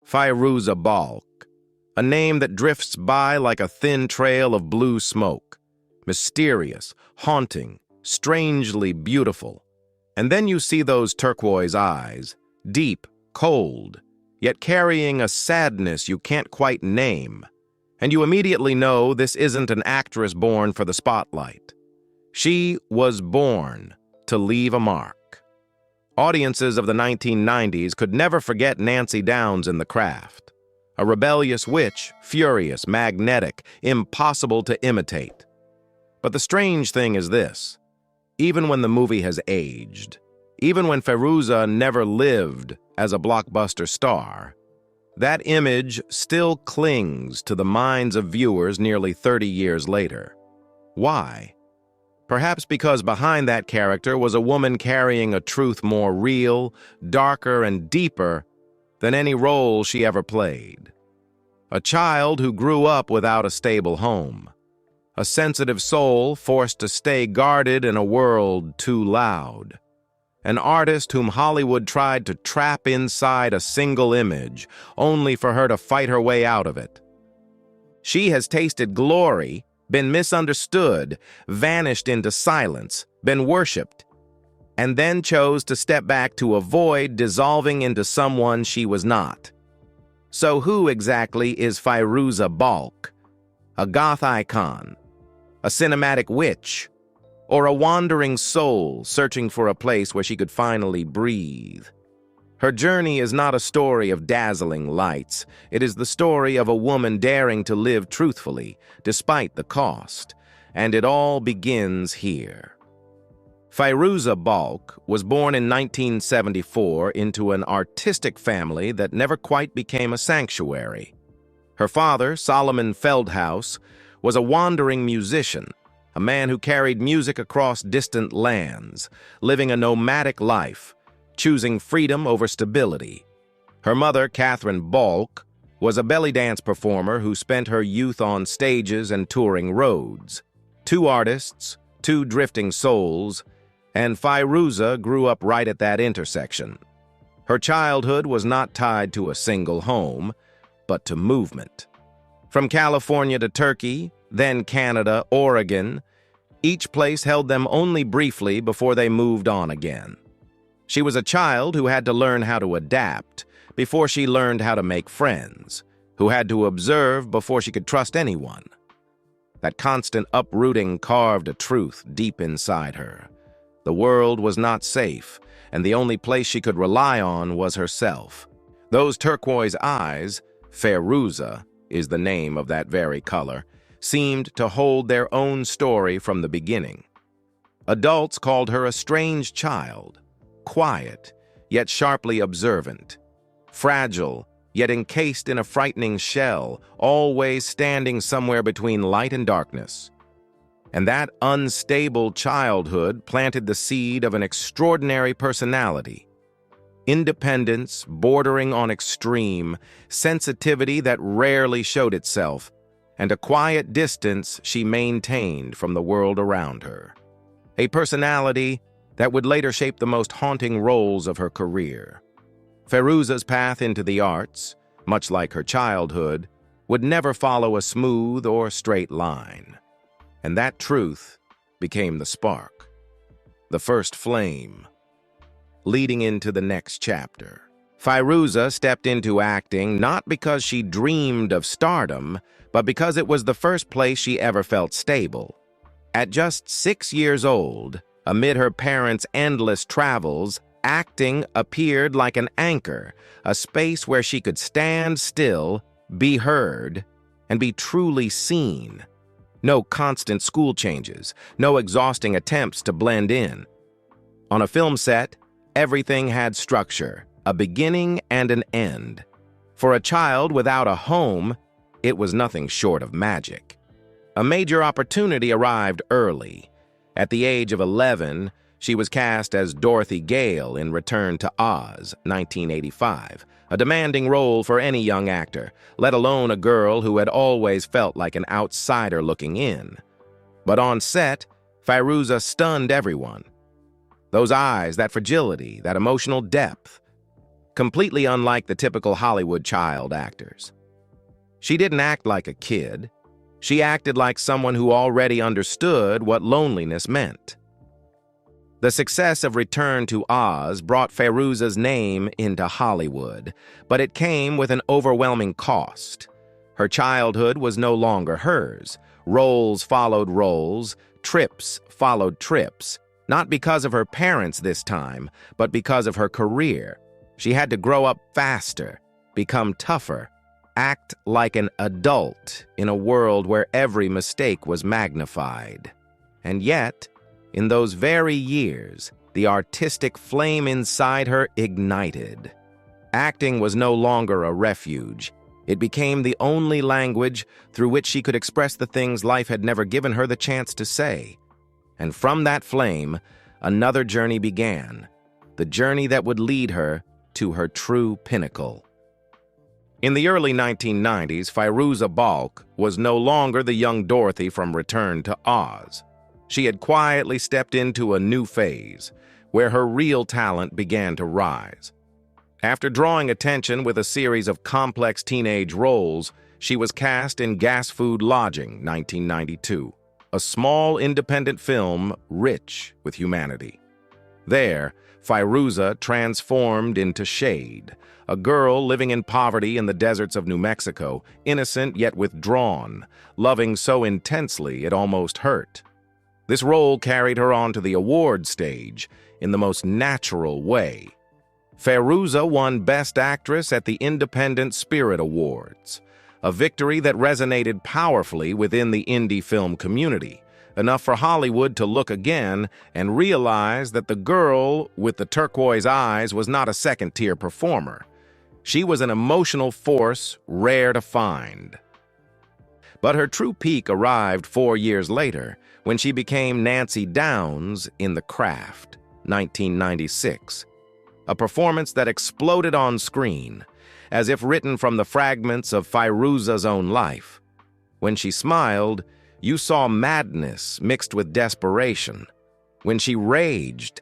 Fairuza Balk, a name that drifts by like a thin trail of blue smoke, mysterious, haunting, strangely beautiful. And then you see those turquoise eyes, deep, cold, yet carrying a sadness you can't quite name. And you immediately know this isn't an actress born for the spotlight. She was born to leave a mark. Audiences of the 1990s could never forget Nancy Downs in The Craft. A rebellious witch, furious, magnetic, impossible to imitate. But the strange thing is this. Even when the movie has aged, even when Fairuza never lived as a blockbuster star, that image still clings to the minds of viewers nearly 30 years later. Why? Perhaps because behind that character was a woman carrying a truth more real, darker, and deeper than any role she ever played. A child who grew up without a stable home. A sensitive soul forced to stay guarded in a world too loud. An artist whom Hollywood tried to trap inside a single image, only for her to fight her way out of it. She has tasted glory, been misunderstood, vanished into silence, been worshipped, and then chose to step back to avoid dissolving into someone she was not. So who exactly is Fairuza Balk? A goth icon? A cinematic witch? Or a wandering soul searching for a place where she could finally breathe? Her journey is not a story of dazzling lights. It is the story of a woman daring to live truthfully, despite the cost. And it all begins here. Fairuza Balk was born in 1974 into an artistic family that never quite became a sanctuary. Her father, Solomon Feldhaus, was a wandering musician, a man who carried music across distant lands, living a nomadic life, choosing freedom over stability. Her mother, Catherine Balk, was a belly dance performer who spent her youth on stages and touring roads. Two artists, two drifting souls, and Fairuza grew up right at that intersection. Her childhood was not tied to a single home, but to movement. From California to Turkey, then Canada, Oregon, each place held them only briefly before they moved on again. She was a child who had to learn how to adapt before she learned how to make friends, who had to observe before she could trust anyone. That constant uprooting carved a truth deep inside her. The world was not safe, and the only place she could rely on was herself. Those turquoise eyes, Fairuza is the name of that very color, seemed to hold their own story from the beginning. Adults called her a strange child, quiet, yet sharply observant, fragile, yet encased in a frightening shell, always standing somewhere between light and darkness. And that unstable childhood planted the seed of an extraordinary personality. Independence bordering on extreme, sensitivity that rarely showed itself, and a quiet distance she maintained from the world around her. A personality that would later shape the most haunting roles of her career. Fairuza's path into the arts, much like her childhood, would never follow a smooth or straight line. And that truth became the spark, the first flame, leading into the next chapter. Fairuza stepped into acting not because she dreamed of stardom, but because it was the first place she ever felt stable. At just 6 years old, amid her parents' endless travels, acting appeared like an anchor, a space where she could stand still, be heard, and be truly seen. No constant school changes, no exhausting attempts to blend in. On a film set, everything had structure, a beginning and an end. For a child without a home, it was nothing short of magic. A major opportunity arrived early. At the age of 11, she was cast as Dorothy Gale in Return to Oz, 1985, a demanding role for any young actor, let alone a girl who had always felt like an outsider looking in. But on set, Fairuza stunned everyone. Those eyes, that fragility, that emotional depth. completely unlike the typical Hollywood child actors. She didn't act like a kid. She acted like someone who already understood what loneliness meant. The success of Return to Oz brought Fairuza's name into Hollywood, but it came with an overwhelming cost. Her childhood was no longer hers. Roles followed roles, trips followed trips, not because of her parents this time, but because of her career. She had to grow up faster, become tougher, act like an adult in a world where every mistake was magnified. And yet, in those very years, the artistic flame inside her ignited. Acting was no longer a refuge. It became the only language through which she could express the things life had never given her the chance to say. And from that flame, another journey began, the journey that would lead her to her true pinnacle. In the early 1990s, Fairuza Balk was no longer the young Dorothy from Return to Oz. She had quietly stepped into a new phase, where her real talent began to rise. After drawing attention with a series of complex teenage roles, she was cast in Gas Food Lodging, 1992, a small independent film rich with humanity. There, Fairuza transformed into Shade, a girl living in poverty in the deserts of New Mexico, innocent yet withdrawn, loving so intensely it almost hurt. This role carried her onto the award stage in the most natural way. Fairuza won Best Actress at the Independent Spirit Awards, a victory that resonated powerfully within the indie film community, enough for Hollywood to look again and realize that the girl with the turquoise eyes was not a second-tier performer. She was an emotional force rare to find. But her true peak arrived 4 years later, when she became Nancy Downs in The Craft, 1996, a performance that exploded on screen, as if written from the fragments of Fairuza's own life. When she smiled, you saw madness mixed with desperation. When she raged,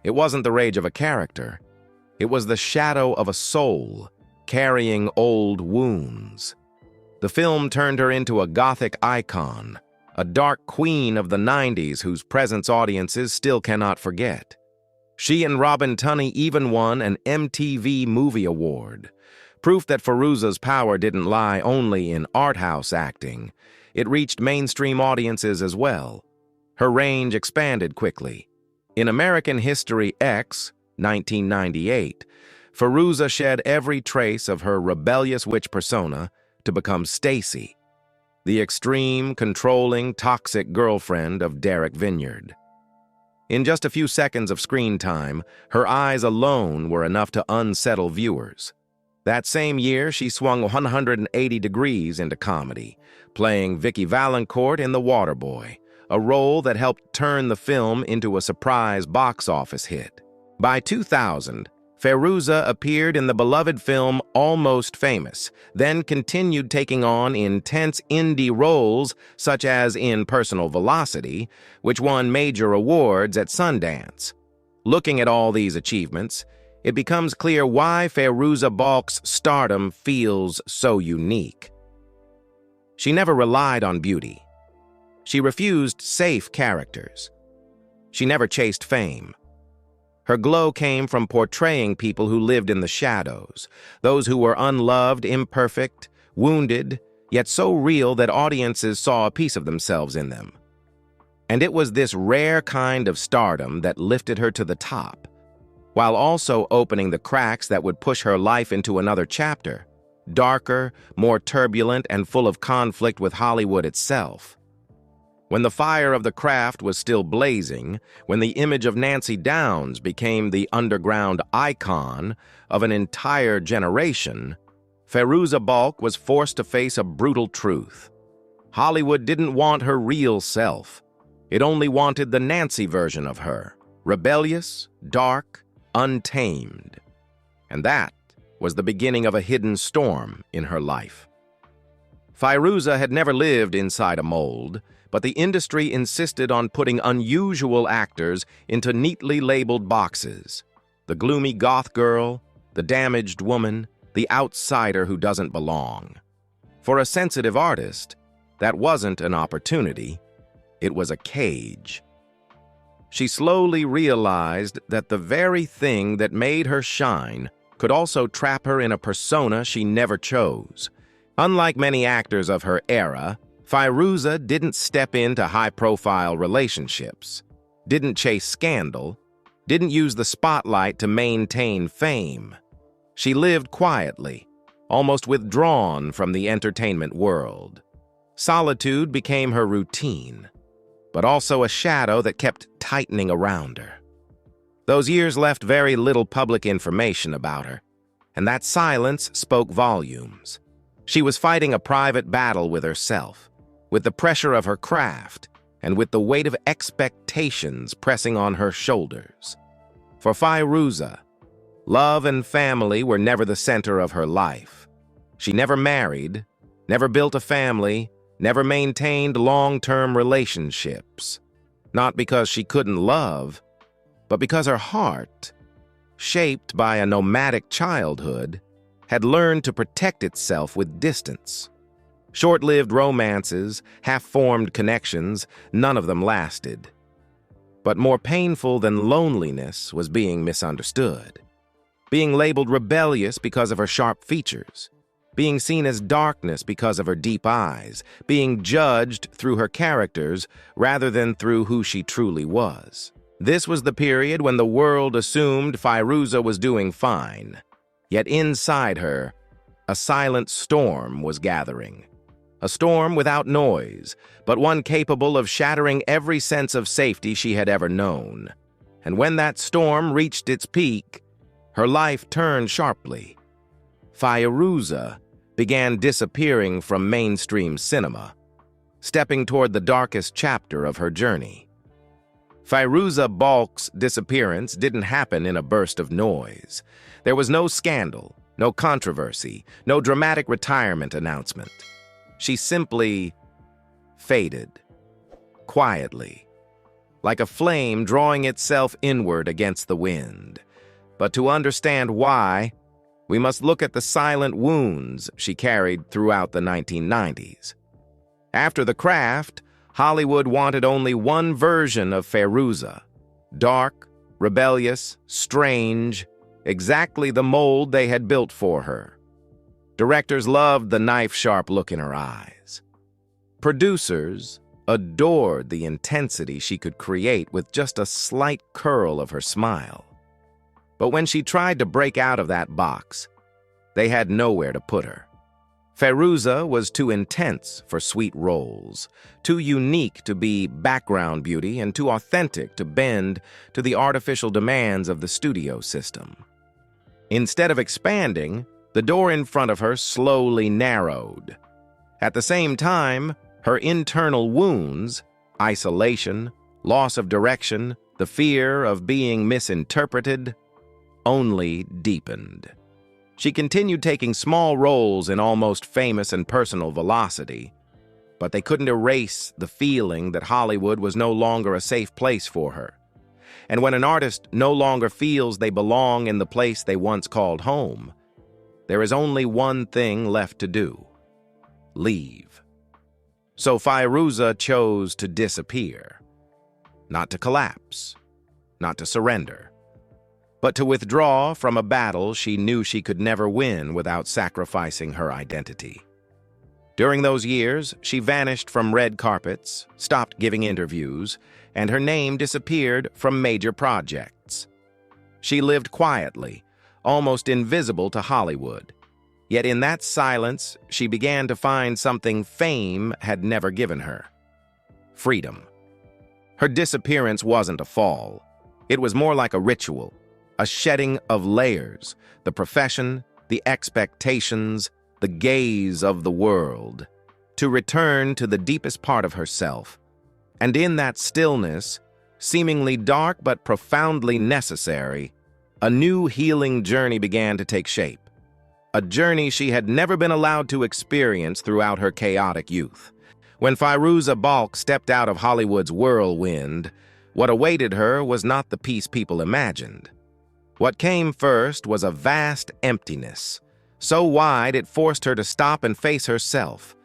it wasn't the rage of a character. It was the shadow of a soul, carrying old wounds. The film turned her into a gothic icon, a dark queen of the 90s whose presence audiences still cannot forget. She and Robin Tunney even won an MTV Movie Award, proof that Fairuza's power didn't lie only in art house acting. It reached mainstream audiences as well. Her range expanded quickly. In American History X, 1998, Fairuza shed every trace of her rebellious witch persona to become Stacy, the extreme, controlling, toxic girlfriend of Derek Vineyard. In just a few seconds of screen time, her eyes alone were enough to unsettle viewers. That same year, she swung 180 degrees into comedy, playing Vicky Valancourt in The Waterboy, a role that helped turn the film into a surprise box office hit. By 2000, Fairuza appeared in the beloved film Almost Famous, then continued taking on intense indie roles such as in Personal Velocity, which won major awards at Sundance. Looking at all these achievements, it becomes clear why Fairuza Balk's stardom feels so unique. She never relied on beauty. She refused safe characters. She never chased fame. Her glow came from portraying people who lived in the shadows, those who were unloved, imperfect, wounded, yet so real that audiences saw a piece of themselves in them. And it was this rare kind of stardom that lifted her to the top, while also opening the cracks that would push her life into another chapter, darker, more turbulent, and full of conflict with Hollywood itself. When the fire of The Craft was still blazing, when the image of Nancy Downs became the underground icon of an entire generation, Fairuza Balk was forced to face a brutal truth. Hollywood didn't want her real self. It only wanted the Nancy version of her, rebellious, dark, untamed. And that was the beginning of a hidden storm in her life. Fairuza had never lived inside a mold, but the industry insisted on putting unusual actors into neatly labeled boxes. The gloomy goth girl, the damaged woman, the outsider who doesn't belong. For a sensitive artist, that wasn't an opportunity, it was a cage. She slowly realized that the very thing that made her shine could also trap her in a persona she never chose. Unlike many actors of her era, Fairuza didn't step into high-profile relationships, didn't chase scandal, didn't use the spotlight to maintain fame. She lived quietly, almost withdrawn from the entertainment world. Solitude became her routine, but also a shadow that kept tightening around her. Those years left very little public information about her, and that silence spoke volumes. She was fighting a private battle with herself, with the pressure of her craft, and with the weight of expectations pressing on her shoulders. For Fairuza, love and family were never the center of her life. She never married, never built a family, never maintained long-term relationships. Not because she couldn't love, but because her heart, shaped by a nomadic childhood, had learned to protect itself with distance. Short-lived romances, half-formed connections, none of them lasted. But more painful than loneliness was being misunderstood. Being labeled rebellious because of her sharp features. Being seen as darkness because of her deep eyes. Being judged through her characters rather than through who she truly was. This was the period when the world assumed Fairuza was doing fine. Yet inside her, a silent storm was gathering. A storm without noise, but one capable of shattering every sense of safety she had ever known. And when that storm reached its peak, her life turned sharply. Fairuza began disappearing from mainstream cinema, stepping toward the darkest chapter of her journey. Fairuza Balk's disappearance didn't happen in a burst of noise. There was no scandal, no controversy, no dramatic retirement announcement. She simply faded, quietly, like a flame drawing itself inward against the wind. But to understand why, we must look at the silent wounds she carried throughout the 1990s. After The Craft, Hollywood wanted only one version of Fairuza: dark, rebellious, strange, exactly the mold they had built for her. Directors loved the knife-sharp look in her eyes. Producers adored the intensity she could create with just a slight curl of her smile. But when she tried to break out of that box, they had nowhere to put her. Fairuza was too intense for sweet roles, too unique to be background beauty, and too authentic to bend to the artificial demands of the studio system. Instead of expanding, the door in front of her slowly narrowed. At the same time, her internal wounds, isolation, loss of direction, the fear of being misinterpreted, only deepened. She continued taking small roles in Almost Famous and Personal Velocity, but they couldn't erase the feeling that Hollywood was no longer a safe place for her. And when an artist no longer feels they belong in the place they once called home, there is only one thing left to do: leave. So Fairuza chose to disappear. Not to collapse, not to surrender, but to withdraw from a battle she knew she could never win without sacrificing her identity. During those years, she vanished from red carpets, stopped giving interviews, and her name disappeared from major projects. She lived quietly, almost invisible to Hollywood. Yet in that silence, she began to find something fame had never given her: freedom. Her disappearance wasn't a fall. It was more like a ritual, a shedding of layers, the profession, the expectations, the gaze of the world, to return to the deepest part of herself. And in that stillness, seemingly dark but profoundly necessary, a new healing journey began to take shape. A journey she had never been allowed to experience throughout her chaotic youth. When Fairuza Balk stepped out of Hollywood's whirlwind, what awaited her was not the peace people imagined. What came first was a vast emptiness, so wide it forced her to stop and face herself,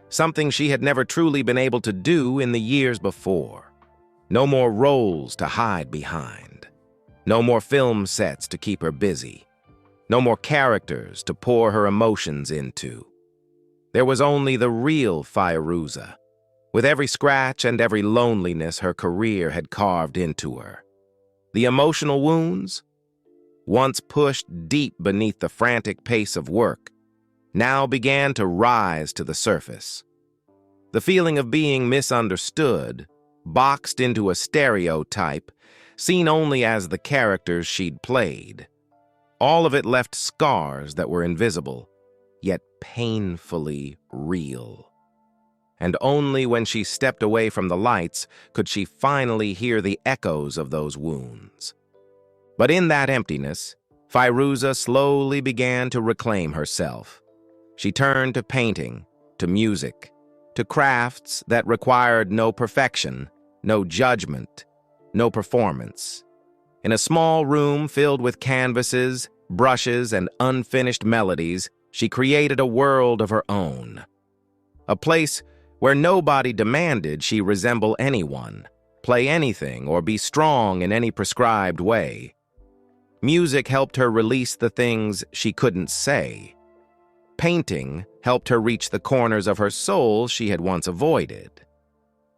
something she had never truly been able to do in the years before. No more roles to hide behind. No more film sets to keep her busy. No more characters to pour her emotions into. There was only the real Fairuza, with every scratch and every loneliness her career had carved into her. The emotional wounds, once pushed deep beneath the frantic pace of work, now began to rise to the surface. The feeling of being misunderstood, boxed into a stereotype, seen only as the characters she'd played. All of it left scars that were invisible, yet painfully real. And only when she stepped away from the lights could she finally hear the echoes of those wounds. But in that emptiness, Fairuza slowly began to reclaim herself. She turned to painting, to music, to crafts that required no perfection, no judgment, no performance. In a small room filled with canvases, brushes, and unfinished melodies, she created a world of her own. A place where nobody demanded she resemble anyone, play anything, or be strong in any prescribed way. Music helped her release the things she couldn't say. Painting helped her reach the corners of her soul she had once avoided.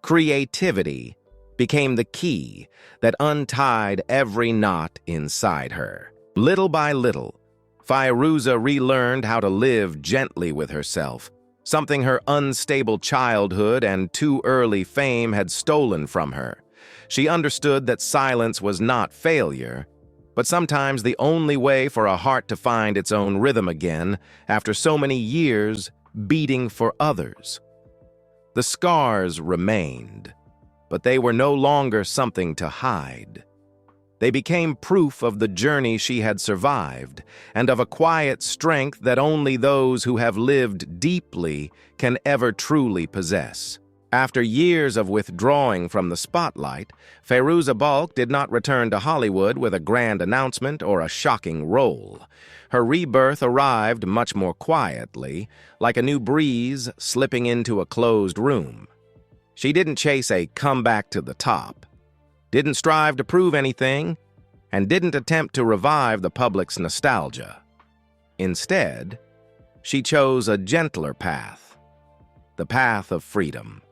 Creativity became the key that untied every knot inside her. Little by little, Fairuza relearned how to live gently with herself, something her unstable childhood and too early fame had stolen from her. She understood that silence was not failure, but sometimes the only way for a heart to find its own rhythm again after so many years beating for others. The scars remained, but they were no longer something to hide. They became proof of the journey she had survived and of a quiet strength that only those who have lived deeply can ever truly possess. After years of withdrawing from the spotlight, Fairuza Balk did not return to Hollywood with a grand announcement or a shocking role. Her rebirth arrived much more quietly, like a new breeze slipping into a closed room. She didn't chase a comeback to the top, didn't strive to prove anything, and didn't attempt to revive the public's nostalgia. Instead, she chose a gentler path, the path of freedom.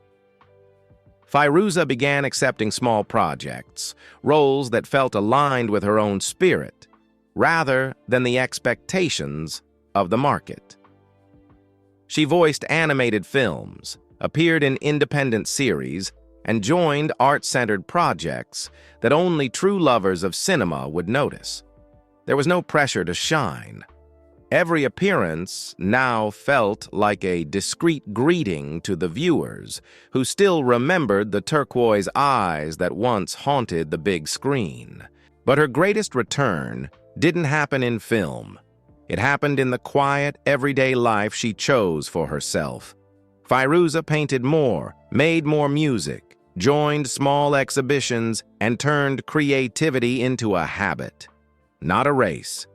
Fairuza began accepting small projects, roles that felt aligned with her own spirit, rather than the expectations of the market. She voiced animated films, appeared in independent series, and joined art-centered projects that only true lovers of cinema would notice. There was no pressure to shine. Every appearance now felt like a discreet greeting to the viewers, who still remembered the turquoise eyes that once haunted the big screen. But her greatest return didn't happen in film. It happened in the quiet, everyday life she chose for herself. Fairuza painted more, made more music, joined small exhibitions, and turned creativity into a habit, not a race.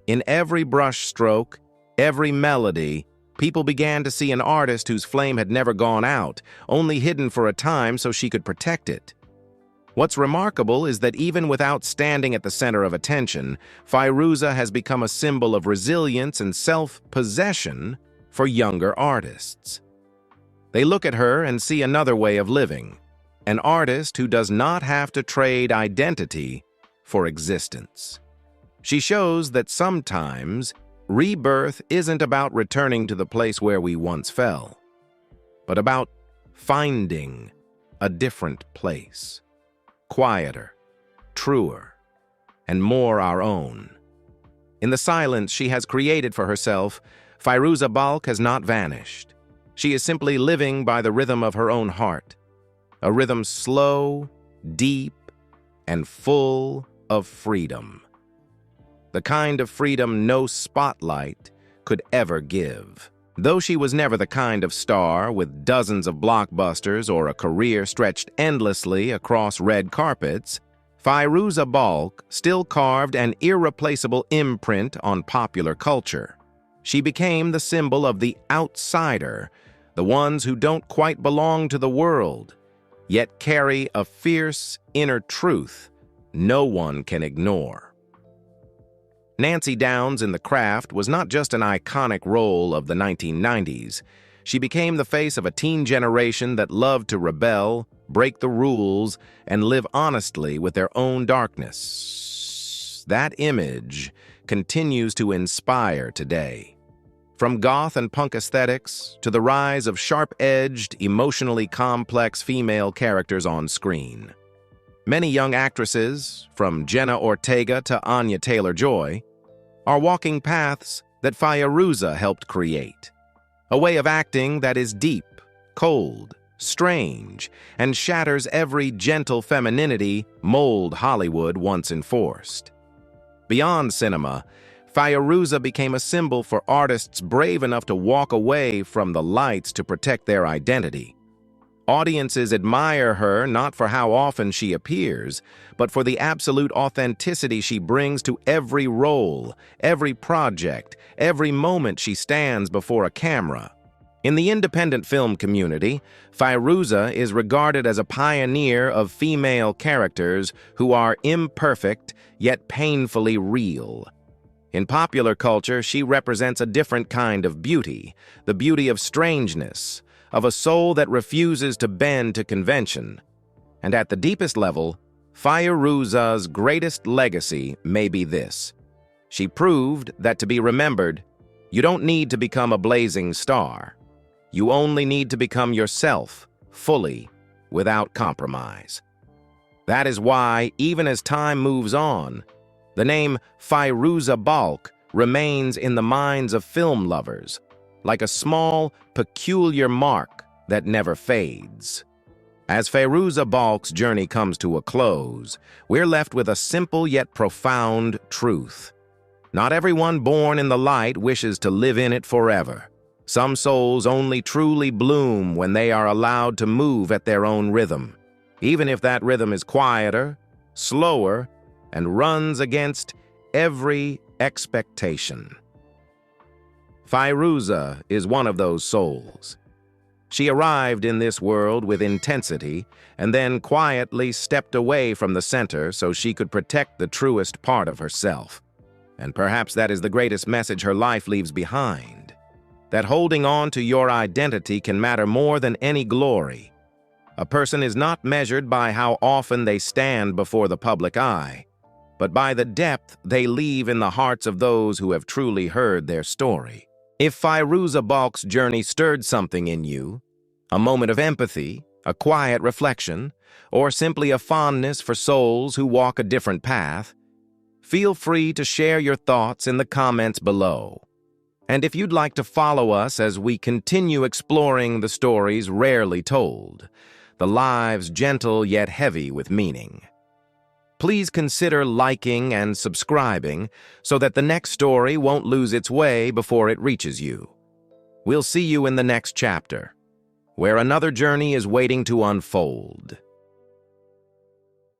In every brushstroke, every melody, people began to see an artist whose flame had never gone out, only hidden for a time so she could protect it. What's remarkable is that even without standing at the center of attention, Fairuza has become a symbol of resilience and self-possession for younger artists. They look at her and see another way of living, an artist who does not have to trade identity for existence. She shows that sometimes rebirth isn't about returning to the place where we once fell, but about finding a different place, quieter, truer, and more our own. In the silence she has created for herself, Fairuza Balk has not vanished. She is simply living by the rhythm of her own heart, a rhythm slow, deep, and full of freedom. The kind of freedom no spotlight could ever give. Though she was never the kind of star with dozens of blockbusters or a career stretched endlessly across red carpets, Fairuza Balk still carved an irreplaceable imprint on popular culture. She became the symbol of the outsider, the ones who don't quite belong to the world, yet carry a fierce inner truth no one can ignore. Nancy Downs in The Craft was not just an iconic role of the 1990s. She became the face of a teen generation that loved to rebel, break the rules, and live honestly with their own darkness. That image continues to inspire today. From goth and punk aesthetics to the rise of sharp-edged, emotionally complex female characters on screen. Many young actresses, from Jenna Ortega to Anya Taylor-Joy, are walking paths that Fairuza helped create. A way of acting that is deep, cold, strange, and shatters every gentle femininity mold Hollywood once enforced. Beyond cinema, Fairuza became a symbol for artists brave enough to walk away from the lights to protect their identity. Audiences admire her not for how often she appears, but for the absolute authenticity she brings to every role, every project, every moment she stands before a camera. In the independent film community, Fairuza is regarded as a pioneer of female characters who are imperfect yet painfully real. In popular culture, she represents a different kind of beauty, the beauty of strangeness, of a soul that refuses to bend to convention. And at the deepest level, Fairuza's greatest legacy may be this. She proved that to be remembered, you don't need to become a blazing star. You only need to become yourself, fully, without compromise. That is why, even as time moves on, the name Fairuza Balk remains in the minds of film lovers, like a small, peculiar mark that never fades. As Fairuza Balk's journey comes to a close, we're left with a simple yet profound truth. Not everyone born in the light wishes to live in it forever. Some souls only truly bloom when they are allowed to move at their own rhythm, even if that rhythm is quieter, slower, and runs against every expectation. Fairuza is one of those souls. She arrived in this world with intensity and then quietly stepped away from the center so she could protect the truest part of herself. And perhaps that is the greatest message her life leaves behind. That holding on to your identity can matter more than any glory. A person is not measured by how often they stand before the public eye, but by the depth they leave in the hearts of those who have truly heard their story. If Fairuza Balk's journey stirred something in you, a moment of empathy, a quiet reflection, or simply a fondness for souls who walk a different path, feel free to share your thoughts in the comments below. And if you'd like to follow us as we continue exploring the stories rarely told, the lives gentle yet heavy with meaning, please consider liking and subscribing so that the next story won't lose its way before it reaches you. We'll see you in the next chapter, where another journey is waiting to unfold.